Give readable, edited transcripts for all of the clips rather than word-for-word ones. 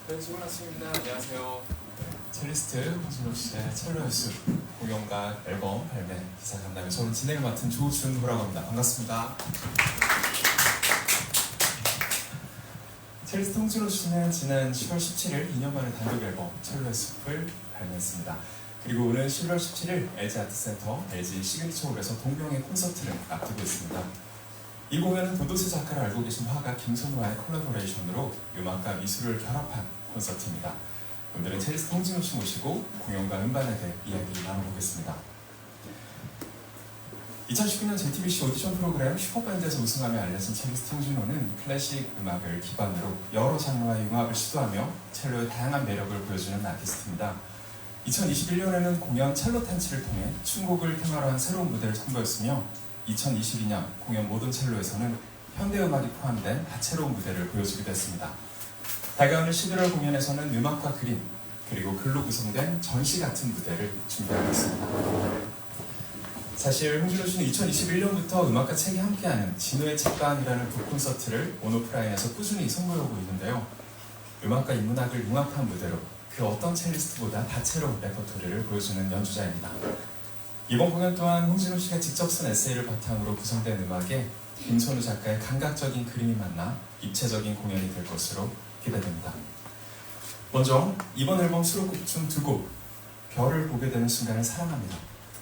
네, 좋은 아침입니다. 안녕하세요. 첼리스트 홍진호 씨의 첼로 연습 공연과 앨범 발매 기사 간담회 저는 진행을 맡은 조준호라고 합니다. 반갑습니다. 첼리스트 홍진호 씨는 지난 10월 17일 2년 만에 단독 앨범 첼로 연습을 발매했습니다. 그리고 오늘 11월 17일 LG 아트센터 LG 시그니처 홀에서 동명의 콘서트를 앞두고 있습니다. 이 공연은 도도새 작가를 알고 계신 화가 김선우와의 콜라보레이션으로 음악과 미술을 결합한 콘서트입니다. 오늘은 첼리스트 홍진호 씨 모시고 공연과 음반에 대해 이야기 나눠보겠습니다. 2019년 JTBC 오디션 프로그램 슈퍼밴드에서 우승하며 알려진 첼리스트 홍진호는 클래식 음악을 기반으로 여러 장르의 융합을 시도하며 첼로의 다양한 매력을 보여주는 아티스트입니다. 2021년에는 공연 첼로 탄치를 통해 춘곡을 테마로 한 새로운 무대를 선보였으며 2022년 공연 모던 첼로에서는 현대음악이 포함된 다채로운 무대를 보여주기도 했습니다. 다가오는 11월 공연에서는 음악과 그림, 그리고 글로 구성된 전시 같은 무대를 준비하고 있습니다. 사실 홍진호 씨는 2021년부터 음악과 책이 함께하는 진호의 책방이라는 북콘서트를 온오프라인에서 꾸준히 선보여오고 있는데요. 음악과 인문학을 융합한 무대로 그 어떤 첼리스트보다 다채로운 레퍼토리를 보여주는 연주자입니다. 이번 공연 또한 홍진호 씨가 직접 쓴 에세이를 바탕으로 구성된 음악에 김선우 작가의 감각적인 그림이 만나 입체적인 공연이 될 것으로 기대됩니다. 먼저 이번 앨범 수록곡 중 두 곡, 별을 보게 되는 순간을 사랑합니다.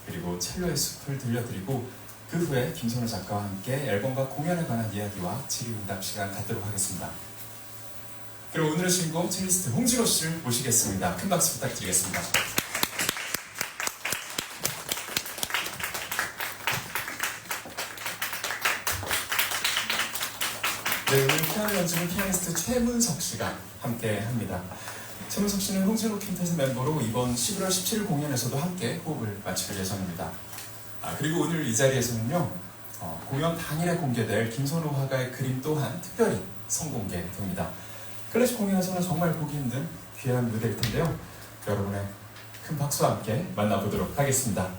그리고 첼로의 숲을 들려드리고 그 후에 김선우 작가와 함께 앨범과 공연에 관한 이야기와 질의응답 시간 갖도록 하겠습니다. 그리고 오늘의 주인공 첼리스트 홍진호 씨를 모시겠습니다. 큰 박수 부탁드리겠습니다. 네, 오늘 피아노 연주는 피아니스트 최문석 씨가 함께 합니다. 최문석 씨는 홍진호 퀸텟 멤버로 이번 11월 17일 공연에서도 함께 호흡을 맞출 예정입니다. 그리고 오늘 이 자리에서는요, 공연 당일에 공개될 김선우 화가의 그림 또한 특별히 선공개됩니다. 클래식 공연에서는 정말 보기 힘든 귀한 무대일 텐데요. 여러분의 큰 박수와 함께 만나보도록 하겠습니다.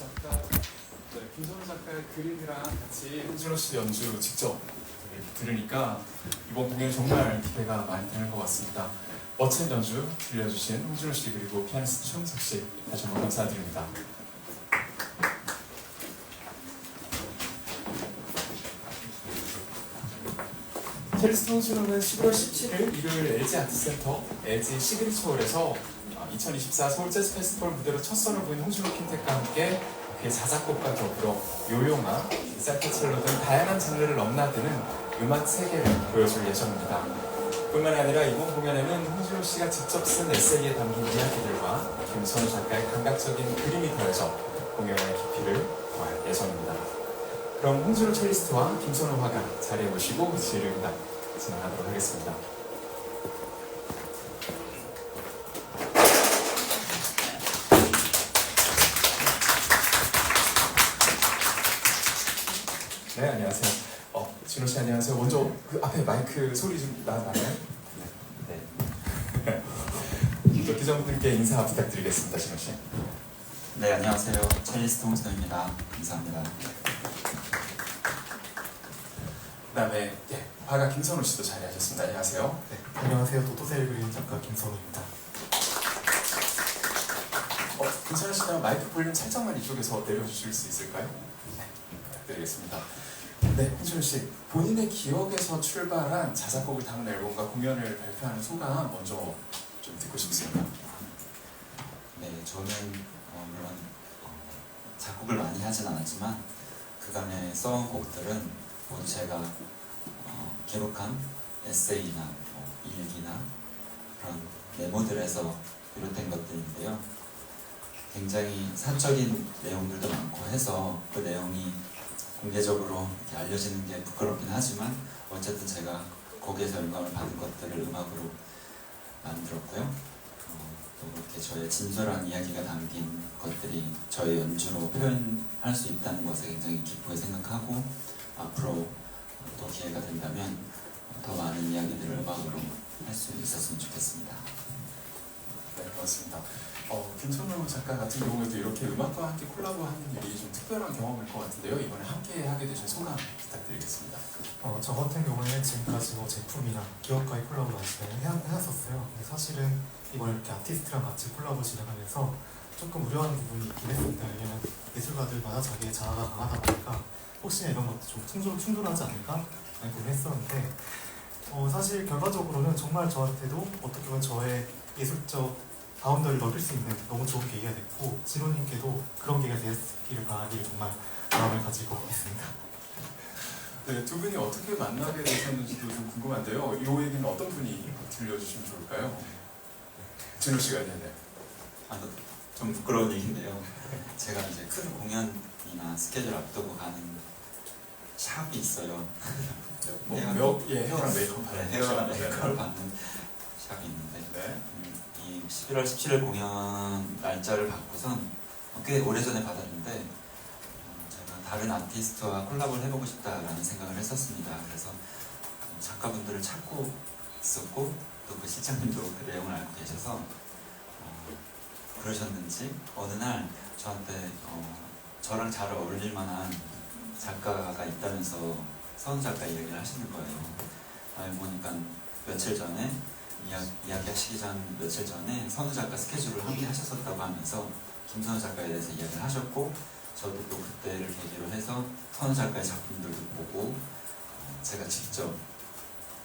작가, 김선우 작가의 그림이랑 같이 홍진호 씨 연주 직접 들으니까 이번 공연 정말 기대가 많이 되는 것 같습니다. 멋진 연주 들려주신 홍진호 씨 그리고 피아니스트 최용석 씨 다시 한번 감사드립니다. 첼리스트 홍진호는 11월 17일 일요일 LG 아트센터 LG 시그니처홀에서 2024 서울 재즈 페스티벌 무대로 첫 선을 보인 홍진호 퀸텟과 함께 그의 자작곡과 더불어 요요마, 살타첼로 등 다양한 장르를 넘나드는 음악 세계를 보여줄 예정입니다. 뿐만 아니라 이번 공연에는 홍진호 씨가 직접 쓴 에세이에 담긴 이야기들과 김선우 작가의 감각적인 그림이 더해져 공연의 깊이를 더할 예정입니다. 그럼 홍진호 첼리스트와 김선우 화가 자리에 모시고 지휘를 진행하도록 하겠습니다. 네, 안녕하세요. 진호 씨 안녕하세요. 먼저 그 앞에 마이크 소리 좀 나나요? 네. 네. 기자분들께 인사 부탁드리겠습니다, 진호 씨. 네, 안녕하세요. 첼리스트 홍진호입니다. 감사합니다. 그다음에 화가 김선우 씨도 자리하셨습니다. 안녕하세요. 네, 안녕하세요. 도도새를 그리는 작가 김선우입니다. 괜찮으시다면 마이크 볼륨 살짝만 이쪽에서 내려주실 수 있을까요? 네, 부탁드리겠습니다. 네, 홍진호 씨, 본인의 기억에서 출발한 자작곡을 담은 앨범과 공연을 발표하는 소감 먼저 좀 듣고 싶습니다. 네, 저는 물론 작곡을 많이 하진 않았지만 그간에 써온 곡들은 모두 제가 기록한 에세이나 일기나 그런 메모들에서 비롯된 것들인데요. 굉장히 사적인 내용들도 많고 해서 그 내용이 공개적으로 이렇게 알려지는 게 부끄럽긴 하지만 어쨌든 제가 거기에서 영감을 받은 것들을 음악으로 만들었고요. 또 이렇게 저의 진솔한 이야기가 담긴 것들이 저의 연주로 표현할 수 있다는 것에 굉장히 기쁘게 생각하고 앞으로 또 기회가 된다면 더 많은 이야기들을 음악으로 할 수 있었으면 좋겠습니다. 네, 고맙습니다. 김선우 작가 같은 경우에도 이렇게 음악과 함께 콜라보하는 일이 좀 특별한 경험일 것 같은데요. 이번에 함께 하게 되신 소감 부탁드리겠습니다. 저 같은 경우에는 지금까지 제품이나 기업과의 콜라보 많이 해왔었어요. 근데 사실은 이번에 이렇게 아티스트랑 같이 콜라보 진행하면서 조금 우려하는 부분이 있긴 했습니다. 왜냐면 예술가들마다 자기의 자아가 강하다 보니까 혹시나 이런 것도 좀 충돌하지 않을까 라는 고민을 했었는데 사실 결과적으로는 정말 저한테도 어떻게 보면 저의 예술적 바운더를 넓힐 수 있는 너무 좋은 계기가 됐고 진호님께도 그런 계기가 되었기를 바라기를 정말 마음을 가지고 있습니다. 네, 두 분이 어떻게 만나게 되셨는지도 좀 궁금한데요. 이 얘기는 어떤 분이 들려주시면 좋을까요? 진호 씨가 있는데. 좀 부끄러운 얘기인데요. 제가 이제 큰 공연이나 스케줄 앞두고 가는 샵이 있어요. 헤어랑 메이크업 네, 헤어랑 메이크업을 받는 샵이 있는데 네. 이 11월 17일 공연 날짜를 받고선 꽤 오래전에 받았는데 제가 다른 아티스트와 콜라보를 해보고 싶다라는 생각을 했었습니다. 그래서 작가분들을 찾고 있었고 또 그 실장님도 그 내용을 알고 계셔서 그러셨는지 어느 날 저한테 저랑 잘 어울릴 만한 작가가 있다면서 선우 작가 얘기를 하시는 거예요. 알고 보니까 며칠 전에 이야기하시기 전 며칠 전에 선우 작가 스케줄을 함께 하셨었다고 하면서 김선우 작가에 대해서 이야기를 하셨고 저도 또 그때를 계기로 해서 선우 작가의 작품들도 보고 제가 직접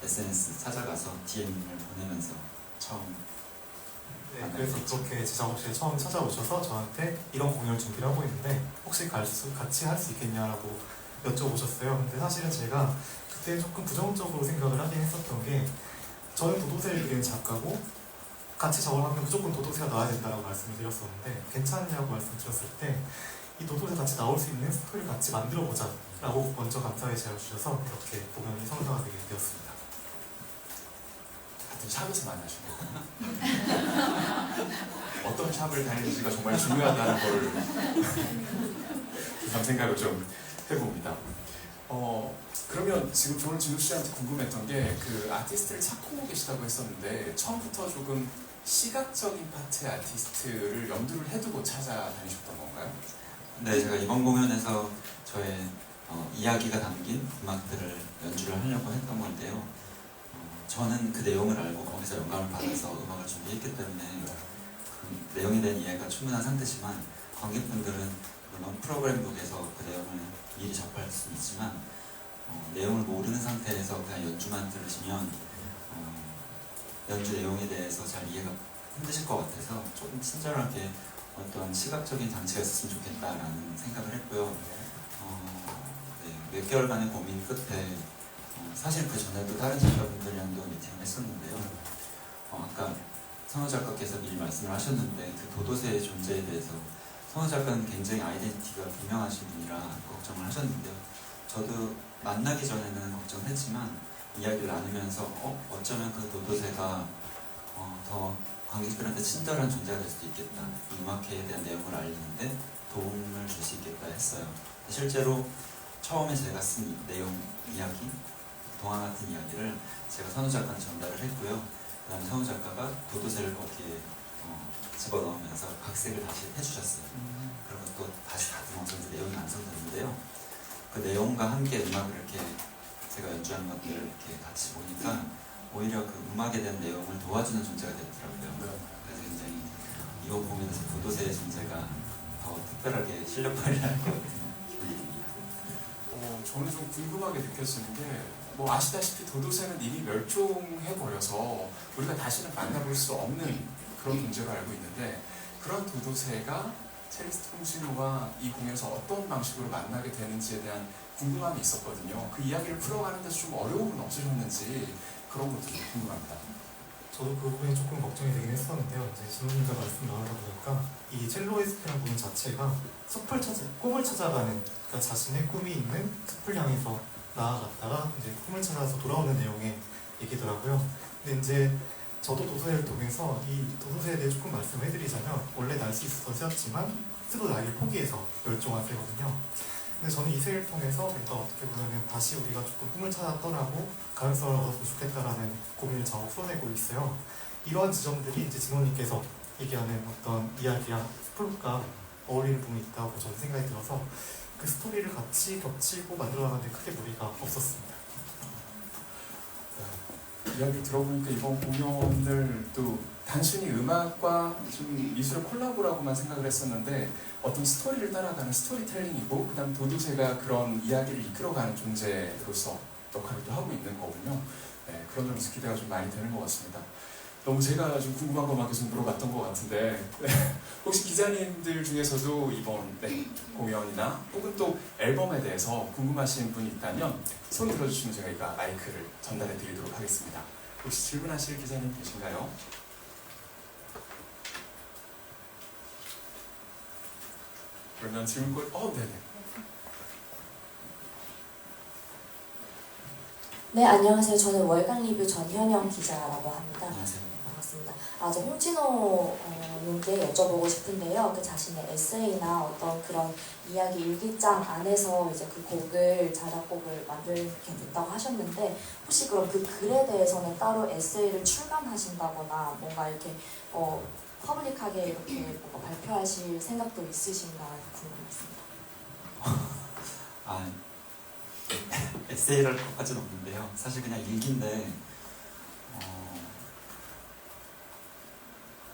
SNS 찾아가서 DM을 보내면서 처음 네, 그래서 그렇게 제 작업실에 처음 찾아오셔서 저한테 이런 공연을 준비를 하고 있는데 혹시 같이 할 수 있겠냐라고 여쭤보셨어요. 근데 사실은 제가 그때 조금 부정적으로 생각을 하긴 했었던 게 저는 도도새를 그리는 작가고 같이 작업을 하면 무조건 도도새가 나와야 된다고 말씀을 드렸었는데 괜찮냐고 말씀드렸을 때 이 도도새 같이 나올 수 있는 스토리를 같이 만들어보자 라고 먼저 감사의 제안을 주셔서 이렇게 공연이 성사가 되게 되었습니다. 같은 샵에서 만나신 거예요. 어떤 샵을 다니는지가 정말 중요하다는 걸 그런 생각을 좀 해봅니다. 그러면 지금 저는 진우 씨한테 궁금했던 게 그 아티스트를 찾고 계시다고 했었는데 처음부터 조금 시각적인 파트의 아티스트를 염두를 해두고 찾아다니셨던 건가요? 네, 제가 이번 공연에서 저의 이야기가 담긴 음악들을 연주를 하려고 했던 건데요. 저는 그 내용을 알고 거기서 영감을 받아서 음악을 준비했기 때문에 그 내용에 대한 이해가 충분한 상태지만 관객분들은 물론 프로그램북에서 그 내용을 미리 접할 수 있지만 내용을 모르는 상태에서 그냥 연주만 들으시면 연주 내용에 대해서 잘 이해가 힘드실 것 같아서 조금 친절하게 어떤 시각적인 장치가 있었으면 좋겠다라는 생각을 했고요. 네, 몇 개월간의 고민 끝에 사실 그 전에도 다른 작가분들이랑도 미팅을 했었는데요. 아까 선호 작가께서 미리 말씀을 하셨는데 그 도도새의 존재에 대해서 선호 작가는 굉장히 아이덴티티가 분명하신 분이라 걱정을 하셨는데요. 저도 만나기 전에는 걱정했지만 이야기를 나누면서 어쩌면 그 도도새가 더 관객들한테 친절한 존재가 될 수도 있겠다. 이 음악회에 대한 내용을 알리는데 도움을 줄 수 있겠다 했어요. 실제로 처음에 제가 쓴 내용 이야기, 동화 같은 이야기를 제가 선우 작가한테 전달을 했고요. 그 다음에 선우 작가가 도도새를 거기에 집어넣으면서 각색을 다시 해주셨어요. 그리고 또 다시 다듬어서 이제 내용이 완성됐는데요. 그 내용과 함께 음악을 이렇게 제가 연주하는 것들을 이렇게 같이 보니까 오히려 그 음악에 대한 내용을 도와주는 존재가 되더라고요. 그래서 굉장히 이번 공연에서 도도새의 존재가 더 특별하게 실력 발휘를 할 것 같은 기분이 듭니다. 저는 좀 궁금하게 느껴지는 게 아시다시피 도도새는 이미 멸종해버려서 우리가 다시는 만나볼 수 없는 그런 존재로 알고 있는데 그런 도도새가 첼리스트 홍진호와 이 공연에서 어떤 방식으로 만나게 되는지에 대한 궁금함이 있었거든요. 그 이야기를 풀어가는 데서 좀 어려움은 없으셨는지 그런 것도 좀 궁금합니다. 저도 그 부분이 조금 걱정이 되긴 했었는데요. 이제 진호님과 말씀 나누다 보니까 이 첼로이스트라는 부분 자체가 꿈을 찾아가는, 그러니까 자신의 꿈이 있는 숲을 향해서 나아갔다가 이제 꿈을 찾아서 돌아오는 내용의 얘기더라고요. 근데 이제 저도 도서회를 통해서 이 도도새에 대해 조금 말씀을 해드리자면 원래 날 수 있었던 새였지만 스스로 날을 포기해서 멸종한 새거든요. 근데 저는 이 새를 통해서 뭔가 어떻게 보면 다시 우리가 조금 꿈을 찾아 떠나고 가능성을 얻었으면 좋겠다라는 고민을 자꾸 풀어내고 있어요. 이러한 지점들이 이제 진호님께서 얘기하는 어떤 이야기랑 스토리가 어울리는 부분이 있다고 저는 생각이 들어서 그 스토리를 같이 겹치고 만들어가는데 크게 무리가 없었습니다. 이야기를 들어보니까 이번 공연을 또 단순히 음악과 좀 미술의 콜라보라고만 생각을 했었는데 어떤 스토리를 따라가는 스토리텔링이고 그다음 도도새가 그런 이야기를 이끌어가는 존재로서 역할을 또 하고 있는 거군요. 네, 그런 점에서 기대가 좀 많이 되는 것 같습니다. 너무 제가 좀 궁금한 것만 계속 물어봤던 것 같은데 혹시 기자님들 중에서도 이번 공연이나 혹은 또 앨범에 대해서 궁금하신 분이 있다면 손 들어주시면 저희가 마이크를 전달해 드리도록 하겠습니다. 혹시 질문하실 기자님 계신가요? 그러면 질문 네네. 네, 안녕하세요. 저는 월간 리뷰 전현영 기자라고 합니다. 안녕하세요. 반갑습니다. 저 홍진호 님께 여쭤보고 싶은데요. 그 자신의 에세이나 어떤 그런 이야기 일기장 안에서 이제 그 곡을 자작곡을 만들게 됐다고 하셨는데 혹시 그럼 그 글에 대해서는 따로 에세이를 출간하신다거나 뭔가 이렇게 퍼블릭하게 이렇게 뭔가 발표하실 생각도 있으신가 궁금했습니다. 에세이를 할 것까지는 없는데요. 사실 그냥 일기인데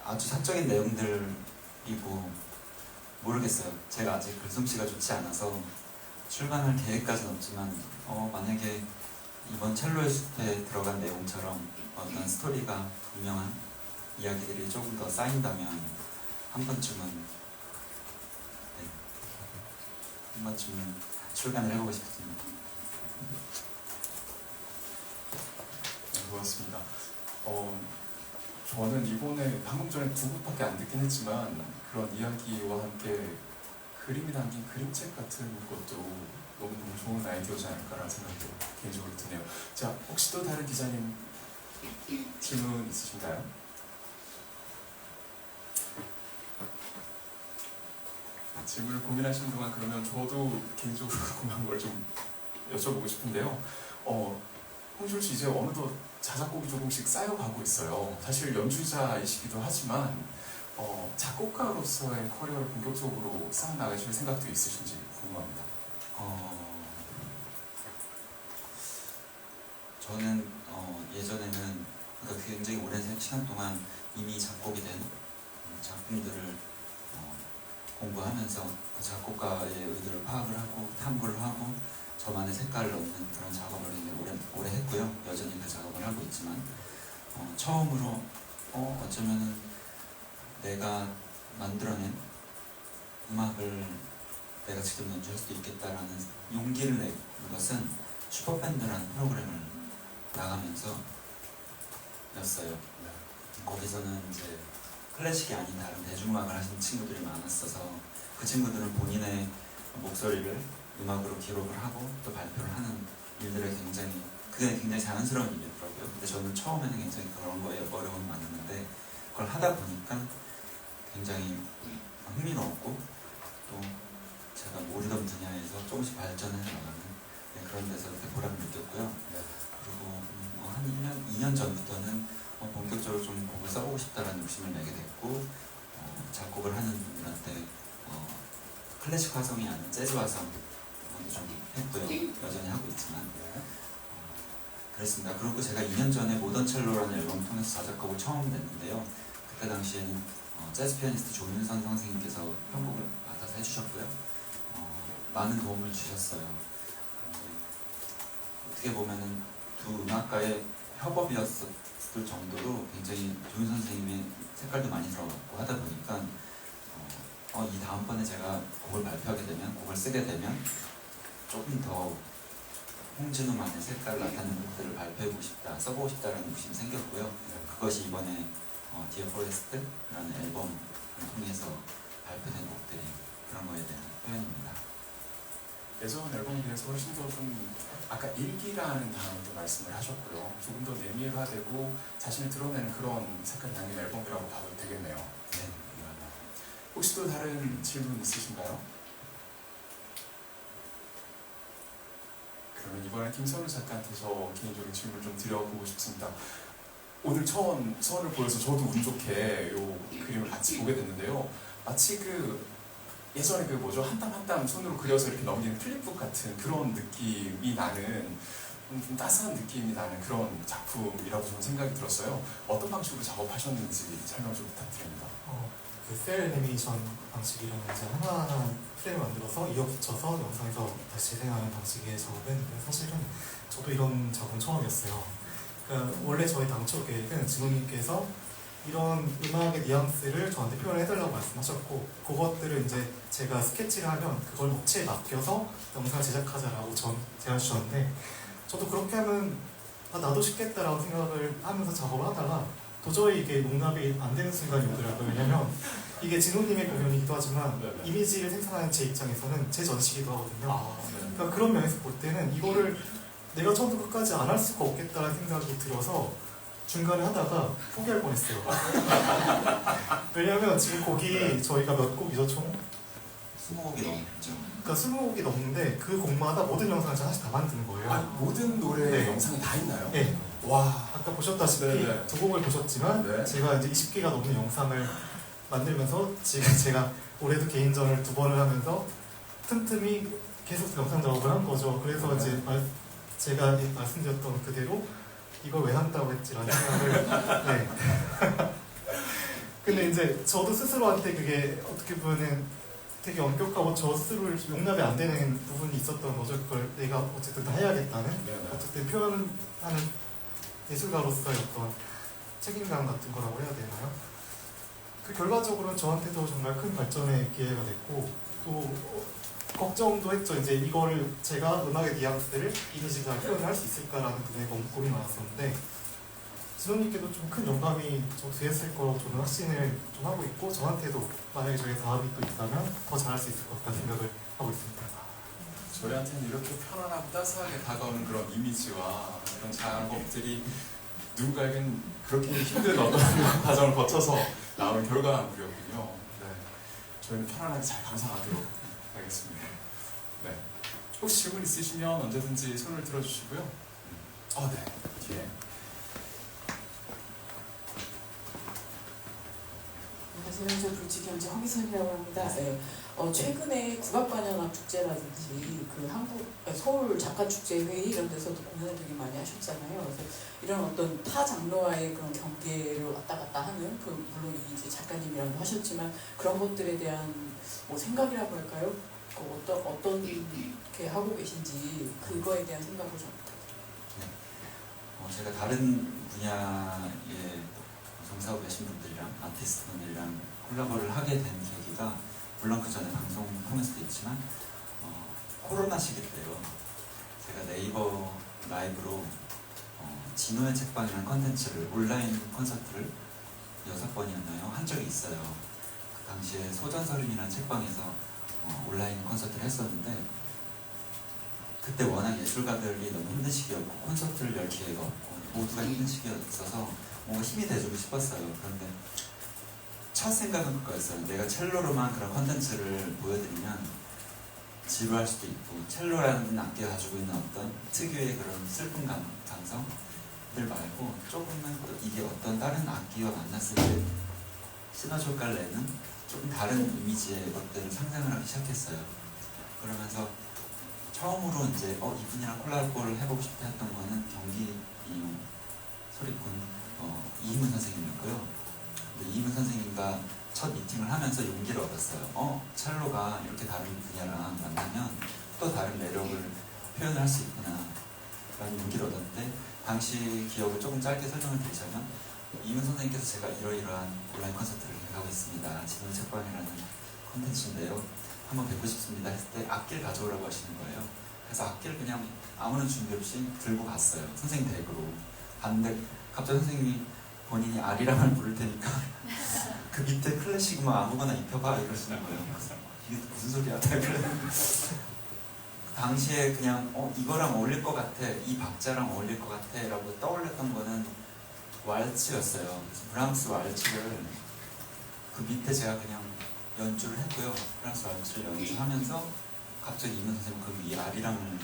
아주 사적인 내용들이고 모르겠어요. 제가 아직 글솜씨가 좋지 않아서 출간할 계획까지는 없지만 만약에 이번 첼로의 숲에 들어간 내용처럼 어떤 스토리가 분명한 이야기들이 조금 더 쌓인다면 한 번쯤은 출간을 해보고 싶습니다. 네, 고맙습니다. 저는 이번에 방금 전에 두 곡밖에 안 듣긴 했지만 그런 이야기와 함께 그림이 담긴 그림책 같은 것도 너무너무 좋은 아이디어지 않을까라는 생각도 개인적으로 드네요. 자, 혹시 또 다른 기자님 질문 있으신가요? 질문을 고민하시는 동안 그러면 저도 개인적으로 궁금한 걸 좀 여쭤보고 싶은데요. 홍준 씨 이제 어느덧 자작곡이 조금씩 쌓여가고 있어요. 사실 연주자이시기도 하지만 작곡가로서의 커리어를 본격적으로 쌓아나가실 생각도 있으신지 궁금합니다. 저는 예전에는 그러니까 굉장히 오랜 시간 동안 이미 작곡이 된 작품들을 공부하면서 그 작곡가의 의도를 파악을 하고 탐구를 하고 저만의 색깔을 넣는 그런 작업을 이제 오래 했고요. 여전히 그 작업을 하고 있지만 처음으로 어쩌면은 내가 만들어낸 음악을 내가 직접 연주할 수도 있겠다라는 용기를 낸 것은 슈퍼밴드라는 프로그램을 나가면서 였어요. 거기서는 이제 클래식이 아닌 다른 대중음악을 하시는 친구들이 많았어서 그 친구들은 본인의 목소리를 음악으로 기록을 하고 또 발표를 하는 일들을 그게 굉장히 자연스러운 일이더라고요. 근데 저는 처음에는 굉장히 그런 거에 어려움이 많았는데 그걸 하다 보니까 굉장히 흥미로웠고 또 제가 모르던 분야에서 조금씩 발전해 나가는 그런 데서 이렇게 보람을 느꼈고요. 그리고 한 2년 전부터는 본격적으로 좀 곡을 써보고 싶다라는 욕심을 내게 됐고 작곡을 하는 분들한테 클래식 화성이 아닌 재즈 화성도 좀 했고요. 여전히 하고 있지만 그랬습니다. 그리고 제가 2년 전에 모던 첼로라는 앨범을 통해서 자작곡을 처음 냈는데요. 그때 당시에는 재즈 피아니스트 조윤선 선생님께서 편곡을 맡아서 해주셨고요. 많은 도움을 주셨어요. 어떻게 보면은 두 음악가의 협업이었을 정도로 굉장히 조윤선 선생님의 색깔도 많이 들어갔고 하다 보니까 이 다음번에 제가 곡을 발표하게 되면 곡을 쓰게 되면 조금 더 홍진우만의 색깔을 나타내는 곡들을 발표해보고 싶다, 써보고 싶다라는 욕심이 생겼고요. 그것이 이번에 Dear Forest라는 앨범을 통해서 발표된 곡들이 그런 거에 대한 표현입니다. 예전 앨범에 비해서 훨씬 더 좀 아까 일기라는 단어도 말씀을 하셨고요. 조금 더 내밀화되고 자신을 드러내는 그런 색깔이 담긴 앨범이라고 봐도 되겠네요. 네. 혹시 또 다른 질문 있으신가요? 그러면 이번에 김선우 작가한테 저 개인적인 질문을 좀 드려보고 싶습니다. 오늘 처음 서원을 보여서 저도 운 좋게 이 그림을 같이 보게 됐는데요. 마치 예전에 한 땀 한 땀 손으로 그려서 이렇게 넘기는 플립북 같은 그런 느낌이 나는 좀 따스한 느낌이 나는 그런 작품이라고 저는 생각이 들었어요. 어떤 방식으로 작업하셨는지 설명 좀 부탁드립니다. 그 셀 애니메이션 방식이라는 이제 하나하나 프레임을 만들어서 이어붙여서 영상에서 다시 재생하는 방식의 작업은 사실은 저도 이런 작업은 처음이었어요. 그러니까 원래 저희 당초 계획은 진호님께서 이런 음악의 뉘앙스를 저한테 표현해달라고 말씀하셨고 그것들을 이제 제가 스케치를 하면 그걸 업체에 맡겨서 영상을 제작하자라고 제안 주셨는데 저도 그렇게 하면 나도 쉽겠다라고 생각을 하면서 작업을 하다가 도저히 이게 농납이 안 되는 순간이 오더라고요. 왜냐면 이게 진호님의 공연이기도 하지만 이미지를 생산하는 제 입장에서는 제 전시기도 하거든요. 그러니까 그런 면에서 볼 때는 이거를 내가 처음부터 끝까지 안 할 수가 없겠다는 생각이 들어서 중간에 하다가 포기할 뻔했어요. 왜냐면 지금 곡이 저희가 몇 곡이죠 총? 20곡이 넘었죠. 그러니까 20곡이 넘는데 그 곡마다 모든 영상을 제가 사실 다 만드는 거예요. 모든 노래 네. 영상이 다 있나요? 네. 와. 아까 보셨다시피 네네. 두 곡을 보셨지만 네. 제가 이제 20개가 넘는 영상을 만들면서 지금 제가 올해도 개인전을 2번을 하면서 틈틈이 계속 영상 작업을 한 거죠. 그래서 네. 이제 제가 말씀드렸던 그대로 이걸 왜 한다고 했지라는 생각을 네. 근데 이제 저도 스스로한테 그게 어떻게 보면은 되게 엄격하고 저 스스로를 용납이 안 되는 부분이 있었던 거죠. 그걸 내가 어쨌든 다 해야겠다는 네네. 어쨌든 표현하는 예술가로서의 어떤 책임감 같은 거라고 해야 되나요? 그 결과적으로는 저한테도 정말 큰 발전의 기회가 됐고 또 걱정도 했죠. 이제 이거를 제가 음악의 뉘앙스들을 이미지가 표현을 할 수 있을까라는 부분에 너무 고민이 많았었는데 진호님께도 좀 큰 영감이 좀 되었을 거라고 저는 확신을 좀 하고 있고 저한테도 만약에 저희 다음이 또 있다면 더 잘할 수 있을 것 같다는 생각을 하고 있습니다. 저희한테는 이렇게 편안하고 따스하게 다가오는 그런 이미지와 그런 작업들이 누군가에겐 그렇게 힘든 어떤 과정을 거쳐서 나오는 결과물이었군요. 네. 저희는 편안하게 잘 감상하도록 하겠습니다. 네. 혹시 질문 있으시면 언제든지 손을 들어주시고요. 네. 뒤에. 안녕하세요. 대명사 불치경제 허기선이라고 합니다. 네. 최근에 국악반연합 축제라든지 그 서울 작가축제회의 이런 데서도 공연을 되게 많이 하셨잖아요. 그래서 이런 어떤 타 장르와의 그런 경계를 왔다 갔다 하는 물론 이제 작가님이랑도 하셨지만 그런 것들에 대한 뭐 생각이라고 할까요? 어떻게 하고 계신지 그거에 대한 생각을 좀 부탁드립니다. 제가 다른 분야에 종사하고 계신 분들이랑 아티스트 분들이랑 콜라보를 하게 된 계기가 물론 그 전에 방송하면서도 있지만 코로나 시기 때요. 제가 네이버 라이브로 진호의 책방이라는 컨텐츠를 온라인 콘서트를 6번이었나요? 한 적이 있어요. 그 당시에 소전서림이라는 책방에서 온라인 콘서트를 했었는데 그때 워낙 예술가들이 너무 힘든 시기였고 콘서트를 열 기회가 없고 모두가 힘든 시기였어서 뭔가 힘이 돼주고 싶었어요. 그런데 첫 생각은 그거였어요. 내가 첼로로만 그런 컨텐츠를 보여드리면 지루할 수도 있고 첼로라는 악기가 가지고 있는 어떤 특유의 그런 슬픈 감성들 말고 조금만 또 이게 어떤 다른 악기와 만났을 때 시너지 효과를 내는 조금 다른 이미지의 것들을 상상을 하기 시작했어요. 그러면서 처음으로 이제 이분이랑 콜라보를 해보고 싶다 했던 거는 경기 이용 소리꾼 이희문 선생님이었고요. 이희문 선생님과 첫 미팅을 하면서 용기를 얻었어요. 첼로가 이렇게 다른 분야랑 만나면 또 다른 매력을 표현을 할 수 있구나 라는 용기를 얻었는데 당시 기억을 조금 짧게 설명을 드리자면 이희문 선생님께서 제가 이러이러한 온라인 콘서트를 계획하고 있습니다. 진호의 책방이라는 콘텐츠인데요. 한번 뵙고 싶습니다 했을 때 악기를 가져오라고 하시는 거예요. 그래서 악기를 그냥 아무런 준비 없이 들고 갔어요. 선생님 댁으로 갔는데 갑자기 선생님이 본인이 아리랑을 부를 테니까 그 밑에 클래식 음악 아무거나 입혀봐 이러시는 거예요. 그래서 이게 무슨 소리야? 당시에 그냥 이거랑 어울릴 것 같아, 이 박자랑 어울릴 것 같아 라고 떠올렸던 거는 왈츠였어요. 그래서 브람스 왈츠를 그 밑에 제가 그냥 연주를 했고요. 브람스 왈츠를 연주하면서 갑자기 이문 선생님 그 위에 아리랑을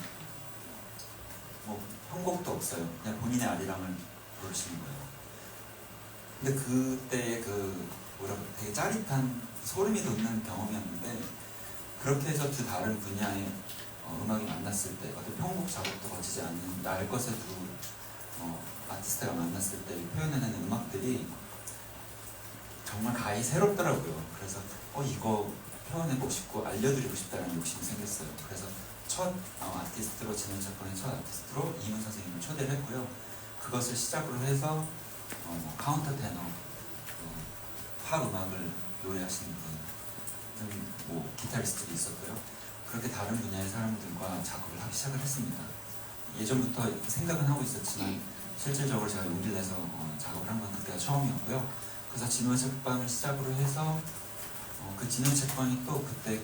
편곡도 없어요. 그냥 본인의 아리랑을 부르시는 거예요. 근데 그때의 되게 짜릿한 소름이 돋는 경험이었는데 그렇게 해서 두 다른 분야의 음악이 만났을 때 어떤 편곡 작업도 거치지 않는 날 것의 두 아티스트가 만났을 때 표현해내는 음악들이 정말 가히 새롭더라고요. 그래서 이거 표현해보고 싶고 알려드리고 싶다는 욕심이 생겼어요. 그래서 첫 아티스트로 진호의 책방의 첫 아티스트로 이문 선생님을 초대를 했고요. 그것을 시작으로 해서 카운터 테너, 팝 음악을 노래하시는 분, 기타리스트도 있었고요. 그렇게 다른 분야의 사람들과 작업을 하기 시작을 했습니다. 예전부터 이렇게 생각은 하고 있었지만 실질적으로 제가 용기를 내서 작업을 한 건 그때가 처음이었고요. 그래서 진호의 책방을 시작으로 해서 그 진호의 책방이 또 그때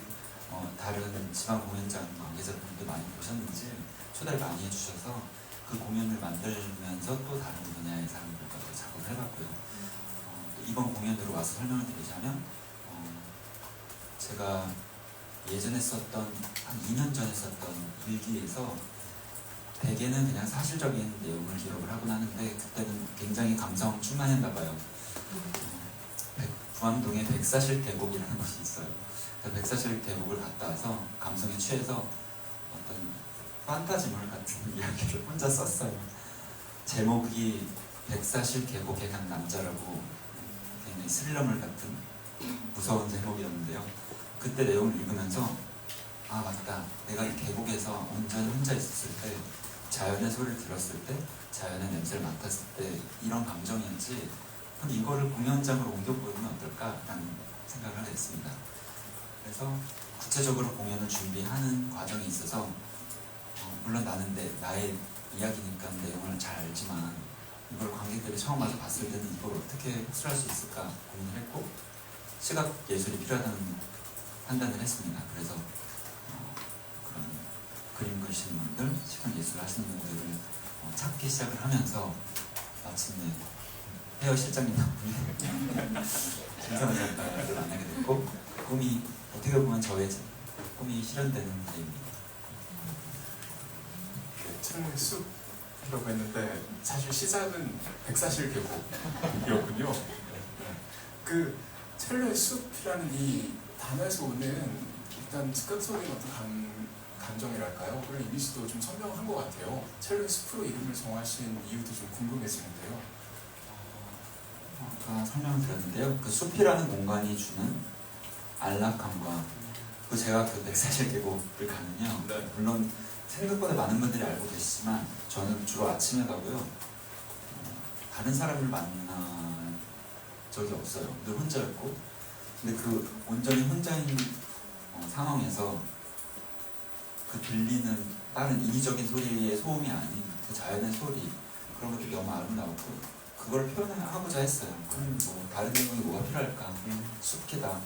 다른 지방 공연장 관계자분들도 많이 보셨는지 초대를 많이 해주셔서 그 공연을 만들면서 또 다른 분야의 사람들과 작업을 해봤고요. 이번 공연으로 와서 설명을 드리자면 제가 예전에 썼던 한 2년 전에 썼던 일기에서 대개는 그냥 사실적인 내용을 기록을 하곤 하는데 그때는 굉장히 감성 충만했나 봐요. 부암동에 백사실 계곡이라는 곳이 있어요. 그 백사실 계곡을 갔다 와서 감성에 취해서 어떤 판타지물 같은 이야기를 혼자 썼어요. 제목이 백사실 계곡에 간 남자라고 굉장히 스릴러물 같은 무서운 제목이었는데요. 그때 내용을 읽으면서 아 맞다, 내가 이 계곡에서 온전히 혼자 있었을 때 자연의 소리를 들었을 때 자연의 냄새를 맡았을 때 이런 감정이었지, 그럼 이거를 공연장으로 옮겨보면 어떨까라는 생각을 하게 됐습니다. 그래서 구체적으로 공연을 준비하는 과정에 있어서 물론 나는 나의 이야기니까 내용을 잘 알지만 이걸 관객들이 처음 와서 봤을 때는 이걸 어떻게 흡수할 수 있을까 고민을 했고 시각 예술이 필요하다는 판단을 했습니다. 그래서 그런 그림 그리시는 분들, 시각 예술 하시는 분들을 찾기 시작을 하면서 마침내 헤어 실장님 덕분에 김성환 작가를 만나게 됐고 그 꿈이 어떻게 보면 저의 꿈이 실현되는 길입니다. 첼로의 숲이라고 했는데 사실 시작은 백사실 계곡이었군요. 그 첼로의 숲이라는 이 단어에서 오는 일단 즉각적인 어떤 감정이랄까요? 그런 이미지도 좀 선명한 것 같아요. 첼로의 숲으로 이름을 정하신 이유도 좀 궁금해지는데요. 아까 설명드렸는데요. 그 숲이라는 공간이 주는 안락함과 그 제가 그 백사실 계곡을 가면요. 네. 물론 생각보다 많은 분들이 알고 계시지만 저는 주로 아침에 가고요. 다른 사람을 만난 적이 없어요. 늘 혼자였고. 근데 그 온전히 혼자인 상황에서 그 들리는 다른 인위적인 소리의 소음이 아닌 그 자연의 소리 그런 것들이 너무 아름다웠고 그걸 표현하고자 했어요. 그럼 뭐 다른 내용이 뭐가 필요할까? 숲이다.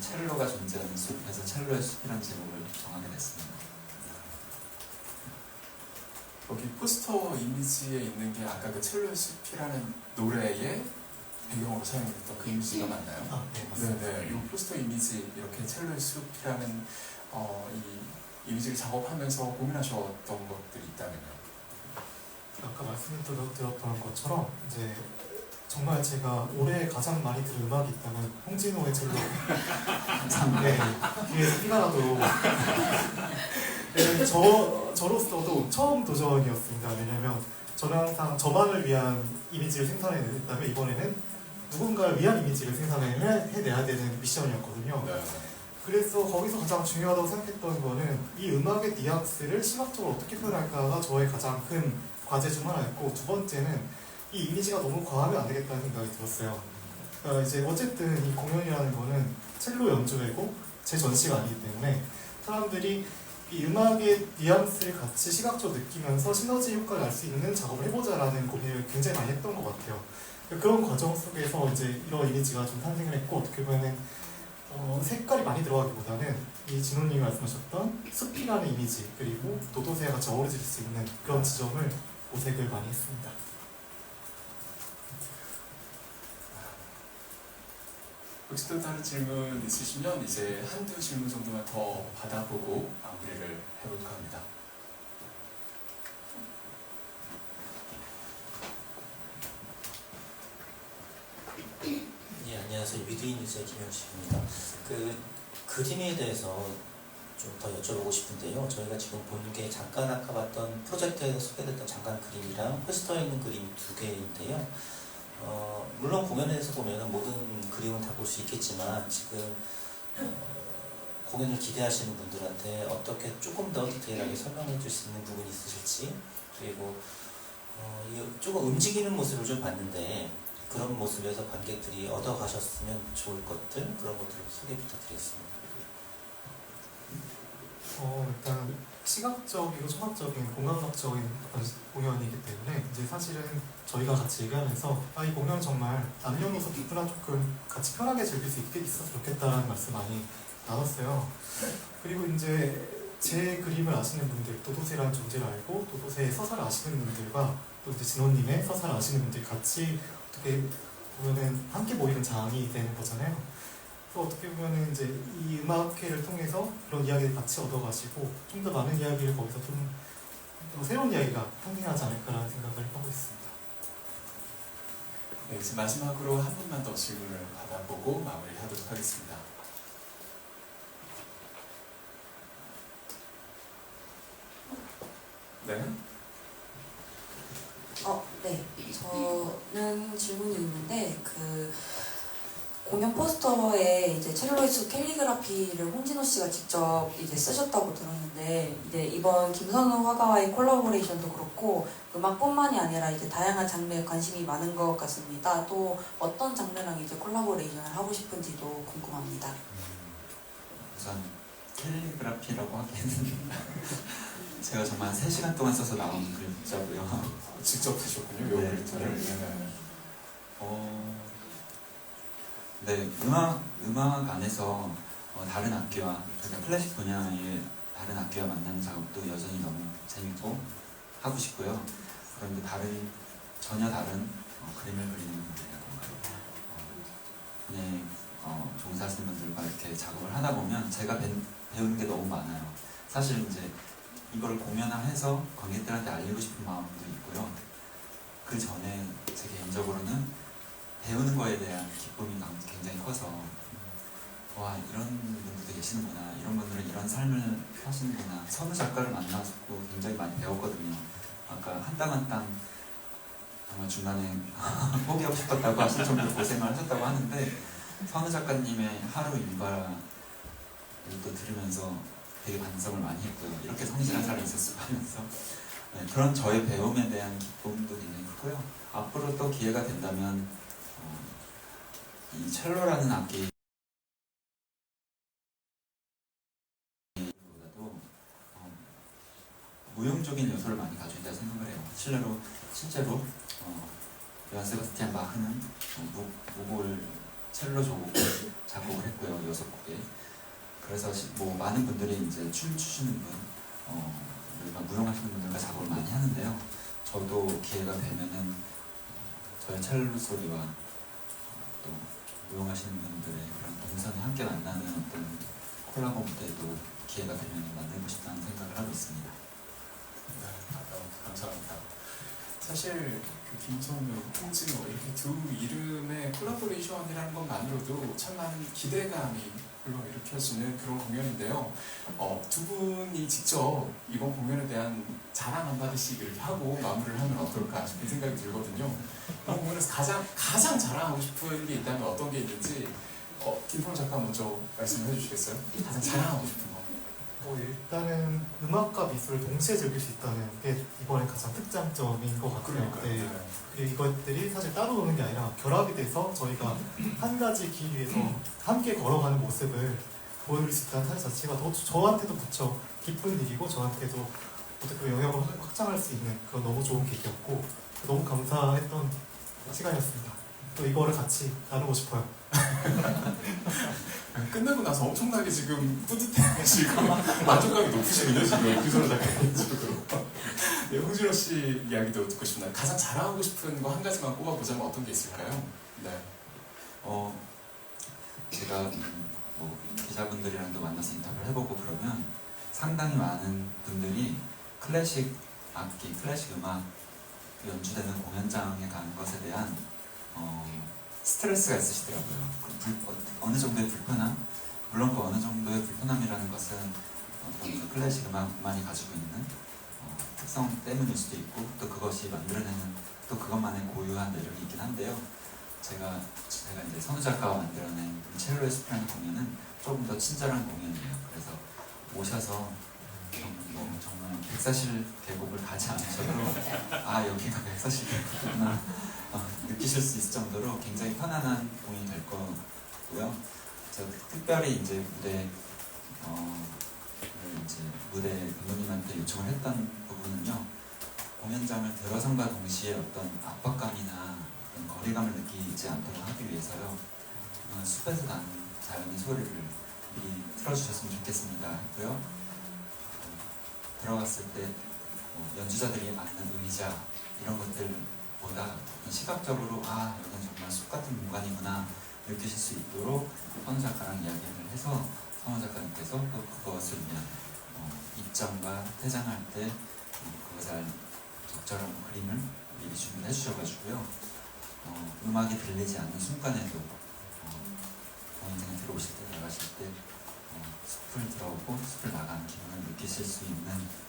첼로가 존재하는 숲에서 첼로의 숲이라는 제목을 정하게 됐습니다. 여기 포스터 이미지에 있는 게 아까 그 첼로의 숲이라는 노래의 배경으로 사용했던 그 이미지가 맞나요? 아, 네, 맞습니다. 네네. 이 포스터 이미지 이렇게 첼로의 숲이라는 이 이미지를 작업하면서 고민하셨던 것들이 있다면요? 아까 말씀드렸던 것처럼 이제 정말 제가 올해 가장 많이 들은 음악이 있다면 홍진호의 첼로. 네, 귀에서 피가 나도록. 네, 저로서도 처음 도전이었습니다. 왜냐면 저는 항상 저만을 위한 이미지를 생산해냈다면 이번에는 누군가를 위한 이미지를 생산해내야 되는 미션이었거든요. 네. 그래서 거기서 가장 중요하다고 생각했던 거는 이 음악의 뉘앙스를 시각적으로 어떻게 표현할까가 저의 가장 큰 과제 중 하나였고, 두 번째는 이 이미지가 너무 과하면 안 되겠다는 생각이 들었어요. 그러니까 이제 어쨌든 이 공연이라는 거는 첼로 연주회고 제 전시가 아니기 때문에 사람들이 이 음악의 뉘앙스를 같이 시각적으로 느끼면서 시너지 효과를 알 수 있는 작업을 해보자라는 고민을 굉장히 많이 했던 것 같아요. 그런 과정 속에서 이제 이런 이미지가 좀 탄생을 했고, 어떻게 보면은 색깔이 많이 들어가기보다는 이 진호님이 말씀하셨던 숲이라는 이미지 그리고 도도새와 같이 어우러질 수 있는 그런 지점을 모색을 많이 했습니다. 혹시 또 다른 질문 있으시면 이제 한두 질문 정도만 더 받아보고 마무리를 해볼까 합니다. 예, 안녕하세요. 위드인 뉴스의 김영식입니다. 그 그림에 대해서 좀 더 여쭤보고 싶은데요. 저희가 지금 본 게 잠깐 아까 봤던 프로젝트에서 소개됐던 잠깐 그림이랑 포스터에 있는 그림 두 개인데요. 물론 공연에서 보면 모든 그림을 다 볼 수 있겠지만 지금 공연을 기대하시는 분들한테 어떻게 조금 더 디테일하게 설명해 줄 수 있는 부분이 있으실지, 그리고 조금 움직이는 모습을 좀 봤는데 그런 모습에서 관객들이 얻어가셨으면 좋을 것들, 그런 것들을 소개 부탁드리겠습니다. 일단 시각적이고 청각적인 공감각적인 어떤 공연이기 때문에 이제 사실은 저희가 같이 얘기하면서 이 공연 정말 남녀노소 누구나 조금 같이 편하게 즐길 수 있었으면 좋겠다라는 말씀 많이 나눴어요. 그리고 이제 제 그림을 아시는 분들, 도도새라는 존재를 알고 도도새의 서사를 아시는 분들과 또 이제 진호님의 서사를 아시는 분들이 같이 어떻게 보면은 함께 모이는 장이 되는 거잖아요. 그래서 어떻게 보면은 이제 이 음악회를 통해서 그런 이야기를 같이 얻어가시고 좀 더 많은 이야기를 거기서 좀 더 새로운 이야기가 탄생하지 않을까라는 생각을 하고 있습니다. 네, 이제 마지막으로 한 분만 더 질문을 받아보고 마무리하도록 하겠습니다. 네. 네. 저는 질문이 있는데 공연 포스터에 이제 첼로의 숲 캘리그라피를 홍진호 씨가 직접 이제 쓰셨다고 들었는데, 이제 이번 김선우 화가와의 콜라보레이션도 그렇고 음악뿐만이 아니라 이제 다양한 장르에 관심이 많은 것 같습니다. 또 어떤 장르랑 이제 콜라보레이션을 하고 싶은지도 궁금합니다. 우선 캘리그라피라고 하기에는 제가 정말 3시간 동안 써서 나온 글자고요. 직접 쓰셨군요, 요 네. 글자를. 네, 음악 안에서 다른 악기와, 그러니까 클래식 분야의 다른 악기와 만나는 작업도 여전히 너무 재밌고 하고 싶고요. 그런데 전혀 다른 그림을 그리는 분들이라던가 종사하시는 분들과 이렇게 작업을 하다 보면 제가 배우는 게 너무 많아요. 사실 이제 이걸 공연화해서 관객들한테 알리고 싶은 마음도 있고요. 그 전에 제 개인적으로는 배우는 거에 대한 기쁨이 굉장히 커서 와 이런 분들도 계시는구나, 이런 분들은 이런 삶을 하시는구나. 선우 작가를 만나고 굉장히 많이 배웠거든요. 아까 한 땅 한 땅 정말 중간에 포기하고 싶었다고 하실 정도로 고생을 하셨다고 하는데 선우 작가님의 하루 일과를 또 들으면서 되게 반성을 많이 했고요. 이렇게 성실한 사람이 있었을까 하면서 네, 그런 저의 배움에 대한 기쁨도 굉장히 크고요. 앞으로 또 기회가 된다면 이 첼로라는 악기 보다도 무용적인 요소를 많이 가지고 있다고 생각을 해요. 실제로 요한 세바스티안 바흐는 무곡을 첼로 조곡을 작곡을 했고요. 6곡에. 그래서 뭐 많은 분들이 이제 춤 추시는 분, 무용하시는 분들과 작업을 많이 하는데요. 저도 기회가 되면은 저의 첼로 소리와 또 무용하시는 분들의 그런 동선이 함께 만나는 어떤 콜라보 무대도 기회가 되면 만들고 싶다는 생각을 하고 있습니다. 네, 감사합니다. 사실 그 김선우, 홍진호 이렇게 두 이름의 콜라보레이션이라는 것만으로도 참 많은 기대감이 불러일으켜지는 그런 공연인데요. 두 분이 직접 이번 공연에 대한 자랑 한마디씩 이렇게 하고 마무리를 하면 어떨까 싶은 생각이 들거든요. 이번 공연에서 가장 자랑하고 싶은 게 있다면 어떤 게 있는지 김선우 작가 먼저 말씀해 주시겠어요? 가장 자랑하고 싶은 거. 일단은 음악과 미술을 동시에 즐길 수 있다는 게 이번에 가장 특장점인 것 같아요. 그러니까요. 네. 그리고 이것들이 사실 따로 노는 게 아니라 결합이 돼서 저희가 한 가지 길 위에서 함께 걸어가는 모습을 보여드릴 수 있다는 사실 자체가 저한테도 무척 기쁜 일이고 저한테도 어떻게 영역을 확장할 수 있는 그런 너무 좋은 계기였고 너무 감사했던 시간이었습니다. 또 이거를 같이 나누고 싶어요. 끝나고 나서 엄청나게 지금 뿌듯해하시고 만족감이 높으시군요 지금 김선우 작가님 쪽으로. 네, 홍진호 씨 이야기도 듣고 싶나요? 가장 자랑하고 싶은 거 한 가지만 꼽아보자면 어떤 게 있을까요? 네. 제가 뭐 기자분들이랑도 만나서 인터뷰를 해보고 그러면 상당히 많은 분들이 클래식 악기, 클래식 음악 연주되는 공연장에 가는 것에 대한 스트레스가 있으시더라고요. 어느 정도의 불편함, 물론 그 어느 정도의 불편함이라는 것은 어떤 클래식 음악만이 가지고 있는 특성 때문일 수도 있고 또 그것이 만들어내는 또 그것만의 고유한 매력이 있긴 한데요. 제가 이제 선우 작가가 만들어낸 첼로의 숲이라는 공연은 조금 더 친절한 공연이에요. 그래서 오셔서 정말 백사실 계곡을 가지 않으셔도 여기가 백사실 계곡이구나 느끼실 수 있을 정도로 굉장히 편안한 공연이 될 거고요. 제가 특별히 이제 무대 감독님한테 요청을 했던 부분은요. 공연장을 들어선과 동시에 어떤 압박감이나 어떤 거리감을 느끼지 않도록 하기 위해서요. 숲에서 나는 자연의 소리를 미리 틀어주셨으면 좋겠습니다 했고요. 들어갔을 때 연주자들이 앉는 의자 이런 것들보다 시각적으로 여기는 정말 숲 같은 공간이구나 느끼실 수 있도록 선우 작가랑 이야기를 해서 선우 작가님께서 또 그것을 위한 입장과 퇴장할 때 그것을 적절한 그림을 미리 준비를 해주셔가지고요. 음악이 들리지 않는 순간에도 공연장에 들어오실 때 나가실 때 숲을 들어오고 숲을 나가는 기분을 느끼실 수 있는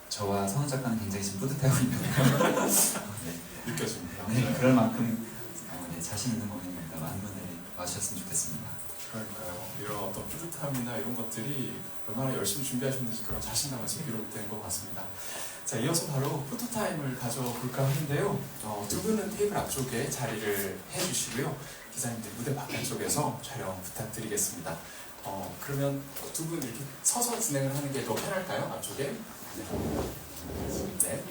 저와 선우 작가는 굉장히 지금 뿌듯해하고 있는데요. 느껴집니다. 네, 그럴 만큼 자신 있는 공연입니다. 많은 분들이 와주셨으면 좋겠습니다. 그러니까요. 이런 어떤 뿌듯함이나 이런 것들이 얼마나 열심히 준비하셨는지 그런 자신감을 비롯된 것 같습니다. 자, 이어서 바로 포토타임을 가져볼까 하는데요. 두 분은 테이블 앞쪽에 자리를 해주시고요. 기자님들 무대 바깥쪽에서 촬영 부탁드리겠습니다. 그러면 두 분 이렇게 서서 진행을 하는 게 더 편할까요? 앞쪽에? 네.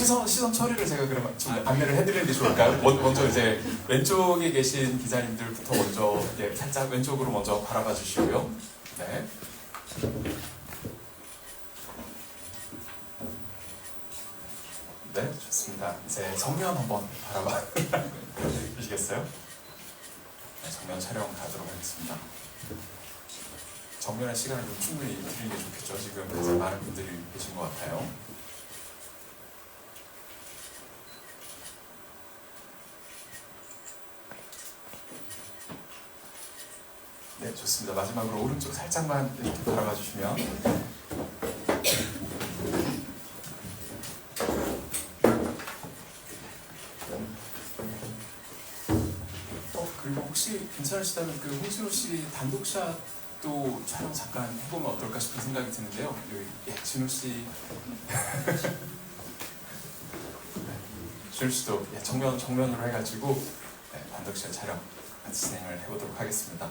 시선 처리를 제가 그럼 좀 안내를 해드리는 게 좋을까요? 먼저 이제 왼쪽에 계신 기자님들부터 먼저 살짝 왼쪽으로 먼저 바라봐 주시고요. 네. 네, 좋습니다. 이제 정면 한번 바라봐 주시겠어요? 네, 정면 촬영 가도록 하겠습니다. 정면의 시간을 좀 충분히 드리는 게 좋겠죠. 지금 가장 많은 분들이 계신 것 같아요. 네, 좋습니다. 마지막으로 오른쪽 살짝만 이렇게 바라봐 주시면. 그리고 혹시 괜찮으시다면 그 홍진호 씨 단독샷도 촬영 잠깐 해보면 어떨까 싶은 생각이 드는데요. 여기 진호 씨, 진호 씨도 정면으로 해가지고 단독샷 촬영 같이 진행을 해보도록 하겠습니다.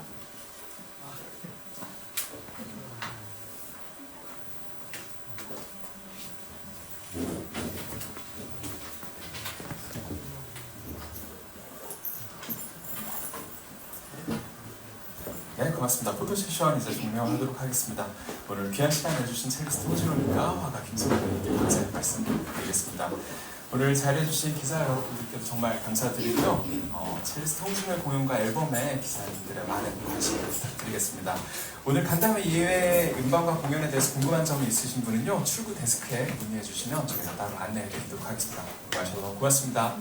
네, 고맙습니다. 포토세션 이제 종료하도록 하겠습니다. 오늘 귀한 시간 내주신 첼리스트 호진호님과 화가 김소연님께 감사의 말씀드리겠습니다. 오늘 잘해주신 기자 여러분들께도 정말 감사드리고요. 첼리스트 홍진호의 공연과 앨범에 기자님들의 많은 관심 부탁드리겠습니다. 오늘 간담회 이외에 음반과 공연에 대해서 궁금한 점이 있으신 분은요, 출구 데스크에 문의해 주시면 저희가 따로 안내해 드리도록 하겠습니다. 고맙습니다.